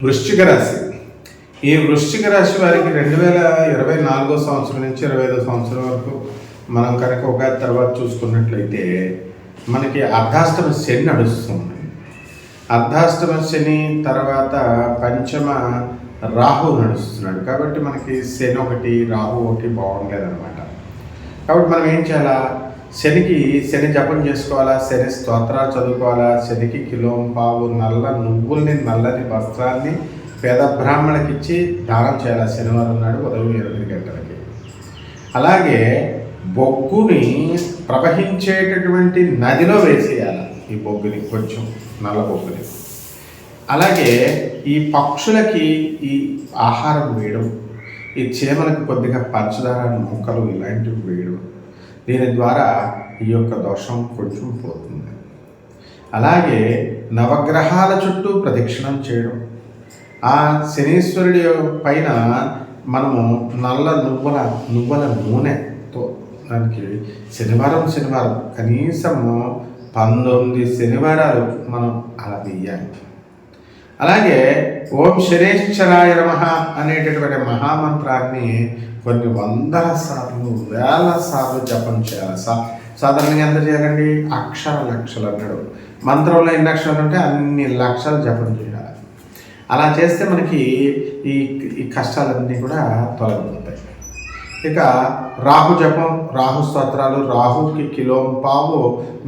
వృశ్చిక రాశి. ఈ వృశ్చిక రాశి వారికి 2024 సంవత్సరం నుంచి 25 సంవత్సరం వరకు మనం కనుక ఒక తర్వాత చూసుకున్నట్లయితే మనకి అర్ధాష్టమ శని నడుస్తుంది. అర్ధాష్టమ శని తర్వాత పంచమ రాహు నడుస్తున్నాడు. కాబట్టి మనకి శని ఒకటి రాహు ఒకటి బాగుండలేదన్నమాట. కాబట్టి మనం ఏం చేయాలా? శని జపం చేసుకోవాలా, శని స్తోత్రాలు చదువుకోవాలా, శనికి కిలోంపావు నల్ల నువ్వుల్ని నల్లని వస్త్రాన్ని పేద బ్రాహ్మణులకి ఇచ్చి దానం చేయాలి శనివారం నాడు ఉదయం 8 గంటలకి. అలాగే బొగ్గుని ప్రవహించేటటువంటి నదిలో వేసేయాలి. ఈ బొగ్గుని కొంచెం నల్ల బొగ్గుని. అలాగే ఈ పక్షులకి ఈ ఆహారం వేయడం, ఈ చీమలకు కొద్దిగా పంచదార మొక్కలు ఇలాంటివి వేయడం, దీని ద్వారా ఈ యొక్క దోషం కొంచెం పోతుంది. అలాగే నవగ్రహాల చుట్టూ ప్రదక్షిణం చేయడం, ఆ శనీశ్వరుడి పైన మనము నల్ల నువ్వుల నూనెతో దానికి శనివారం కనీసము 19 శనివారాలు మనం అలా వేయాలి. అలాగే ఓం శనేశ్వరాయ నమః అనేటటువంటి మహామంత్రాన్ని కొన్ని వందల సార్లు, వేల సార్లు జపం చేయాలి. సాధారణంగా ఎంత చేయాలండి? లక్షలు అన్నాడు. మంత్రంలో ఎన్ని అక్షరాలు ఉంటే అన్ని లక్షలు జపం చేయాలి. అలా చేస్తే మనకి ఈ కష్టాలన్నీ కూడా తొలగిపోతాయి. ఇక రాహు జపం, రాహు స్తోత్రాలు, రాహుకి కిలోంపావు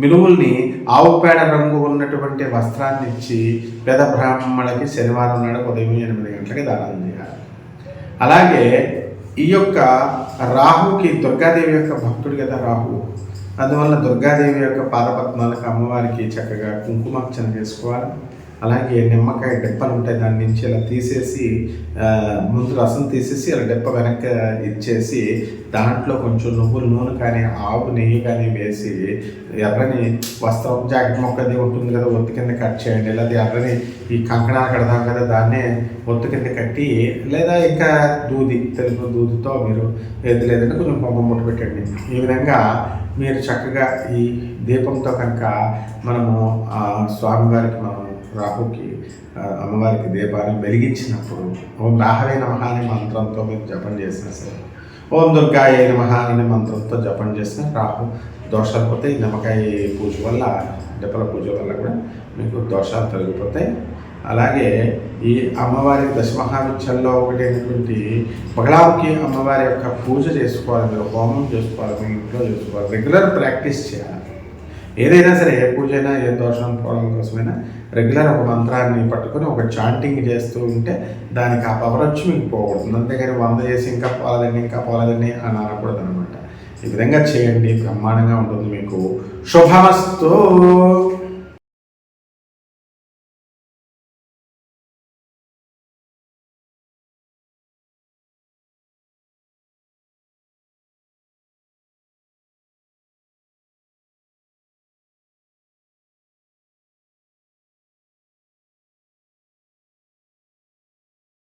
మినువుల్ని ఆవు పేడ రంగు ఉన్నటువంటి వస్త్రాన్ని ఇచ్చి పేద బ్రాహ్మణులకి శనివారం నాడు ఉదయం 8 గంటలకి దానం చేయాలి. అలాగే ఈ యొక్క రాహుకి దుర్గాదేవి యొక్క భక్తుడు కదా రాహు, అందువల్ల దుర్గాదేవి యొక్క పాదపద్మాలకు అమ్మవారికి చక్కగా కుంకుమార్చన చేసుకోవాలి. అలాగే నిమ్మకాయ డెప్పలు ఉంటాయి, దాని నుంచి ఇలా తీసేసి ముందు రసం తీసేసి ఇలా డెప్ప వెనక్కి ఇచ్చేసి దాంట్లో కొంచెం నువ్వుల నూనె కానీ ఆవు నెయ్యి కానీ వేసి ఎర్రని వస్త్రం, జాకెట్ మొక్కది ఉంటుంది కదా, ఒత్తి కింద కట్ చేయండి. లేదా ఎర్రని ఈ కంకణాలు కడదాం కదా, దాన్నే ఒత్తి కింద కట్టి, లేదా ఇంకా తెలుపు దూదితో మీరు ఏది లేదంటే కొంచెం పంప ముట్ట పెట్టండి. ఈ విధంగా మీరు చక్కగా ఈ దీపంతో కనుక మనము స్వామివారికి మనం రాహుకి అమ్మవారికి దీపాన్ని వెలిగించినప్పుడు ఓం రాహవే నమః అనే మంత్రంతో మీరు జపం చేసినా సరే, ఓం దుర్గాయ నమః అనే మంత్రంతో జపం చేసిన రాహు దోషాలు పోతాయి. నిమ్మకాయ పూజ వల్ల, డెప్పల పూజ వల్ల కూడా మీకు దోషాలు తొలగిపోతాయి. అలాగే ఈ అమ్మవారి దశమహావిద్యల్లో ఒకటైనటువంటి పగలాముఖి అమ్మవారి యొక్క పూజ చేసుకోవాలి, మీరు హోమం చేసుకోవాలి, మీ ఇంట్లో చేసుకోవాలి, రెగ్యులర్ ప్రాక్టీస్ చేయాలి. ఏదైనా సరే, ఏ పూజ అయినా, ఏ దోషం పోవడం కోసమైనా రెగ్యులర్ ఒక మంత్రాన్ని పట్టుకొని ఒక చాంటింగ్ చేస్తూ ఉంటే దానికి ఆ పవర్ వచ్చి మీకు పోకూడదు. అంతేగాని 100 చేసి ఇంకా పోలేదండి అని అనకూడదు అనమాట. ఈ విధంగా చేయండి, బ్రహ్మాండంగా ఉంటుంది. మీకు శుభమస్తు.